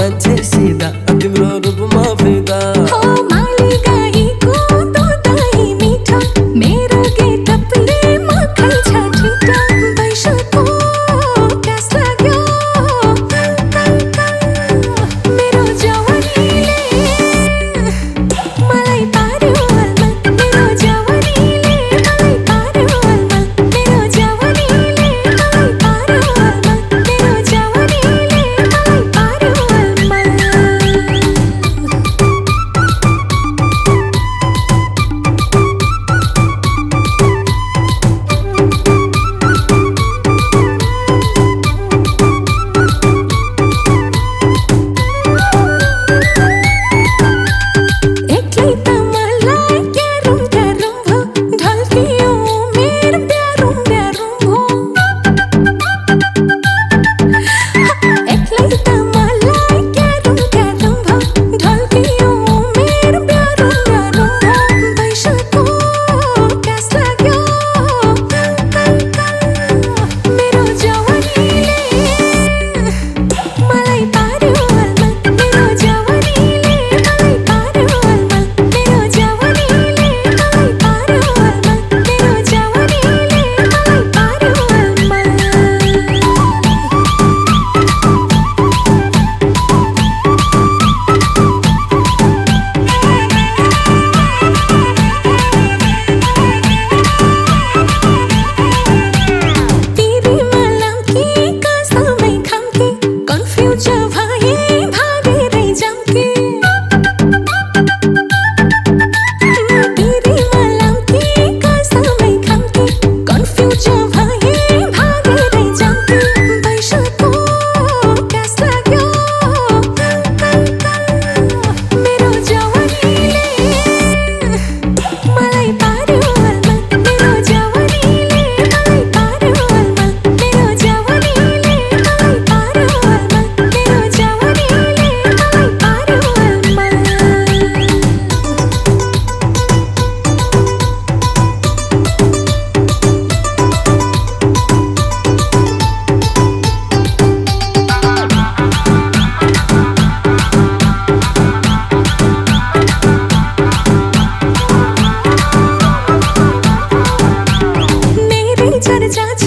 मान्छे सिधा तिम्रो रूपमा फिदा हो माली गाईको दुधै मिठो मेरो गेटअपले मखै छ छिटो बैसको क्यास लाग्यो मेरो जवानीले मलाई पार्यो अलमल मेरो जवानीले मलाई पार्यो अलमल मेरो जवानीले मलाई पार्यो अलमल मेरो जवानीले मलाई पार्यो अलमल एक्लै त मलाई क्यारुम क्यारुम भो ढल्कियो मेरो प्यारुम प्यारुम भो एक्लै त मलाई क्यारुम क्यारुम भो ढल्कियो मेरो प्यारुम प्यारुम भो बैसको क्यास लाग्यो मेरो जवानीले मलाई पार्यो अलमल मेरो जवानीले मलाई पार्यो अलमल मेरो जवानीले मलाई पार्यो अलमल मेरो जवानीले मलाई पार्यो अलमल तिरी मलाम कि कसमै खाम्की कन्फ्युज भए भागेरै जाम्की तिरी मलाम कि कसमै खाम्की कन्फ्युज भए भागेरै जाम्की बैसको क्यास लाग्यो मेरो जवानीले मलाई पार्यो अलमल मेरो जवानीले मलाई पार्यो अलमल मेरो जवानीले मलाई पार्यो अलमल मेरो जवानीले मलाई पार्यो अलमल मेरै चर्चा छ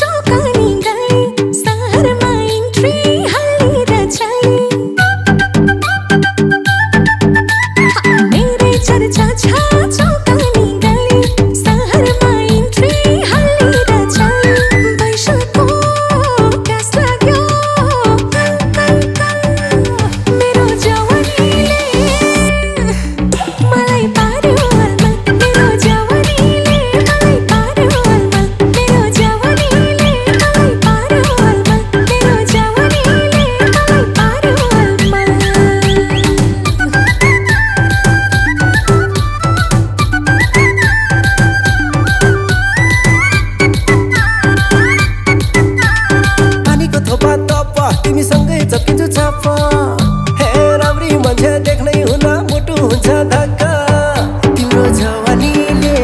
चौकानी गली सहरमा इन्ट्री हालेर चली मेरै चर्चा छ चौकानी गली सहरमा इन्ट्री हालेर चली बैसको क्यास लाग्यो मेरो जवानीले मलाई पार्यो अलमल मेरो जवानीले मलाई पार्यो अलमल मेरो जवानीले मलाई पार्यो अलमल मेरो जवानीले मलाई पार्यो अलमल पानीको थोपा तप तिमीसँगै चप्किन्छु छाप हे राम्री मान्छे देख्नै हुन मुटु हुन्छ धक्का तिम्रो जवानीले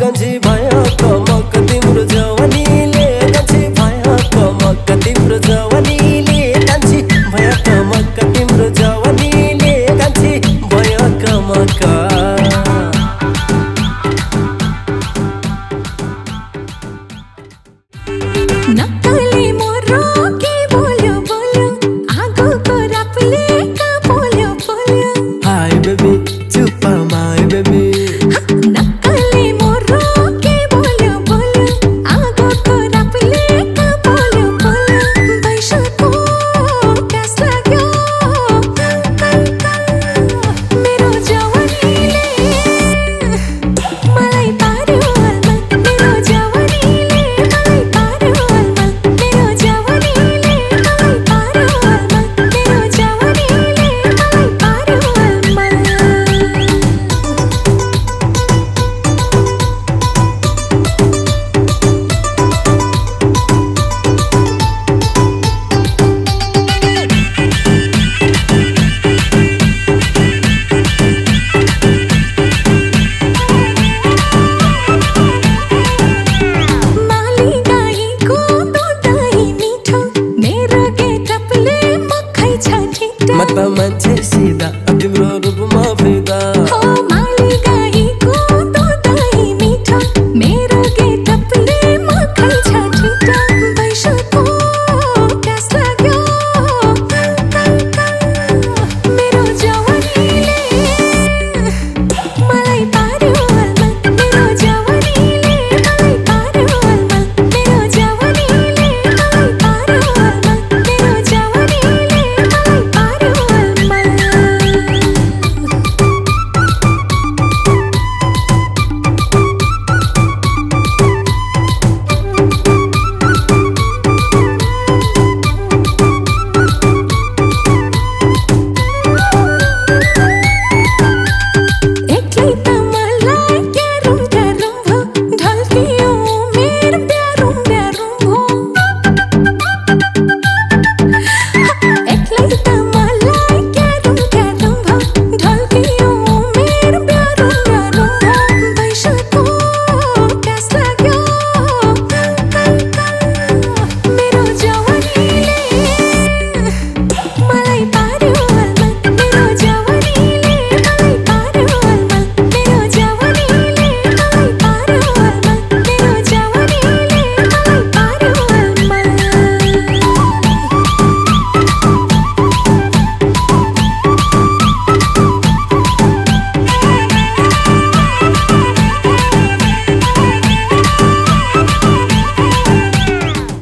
गन्छी भयो कमक तिम्रो जवानीले गन्छी भयो कमक तिम्रो जवानीले गन्छी भयो कमक तिम्रो जवानीले गन्छी भयो कमक नक्कले मोरो के बोल्यो बोल्यो आगोको रापले कहाँ बोल्यो बोल्यो हाय बेबी चुप माय बेबी नक्कले मोरो के बोल्यो बोल्यो आगो बेसी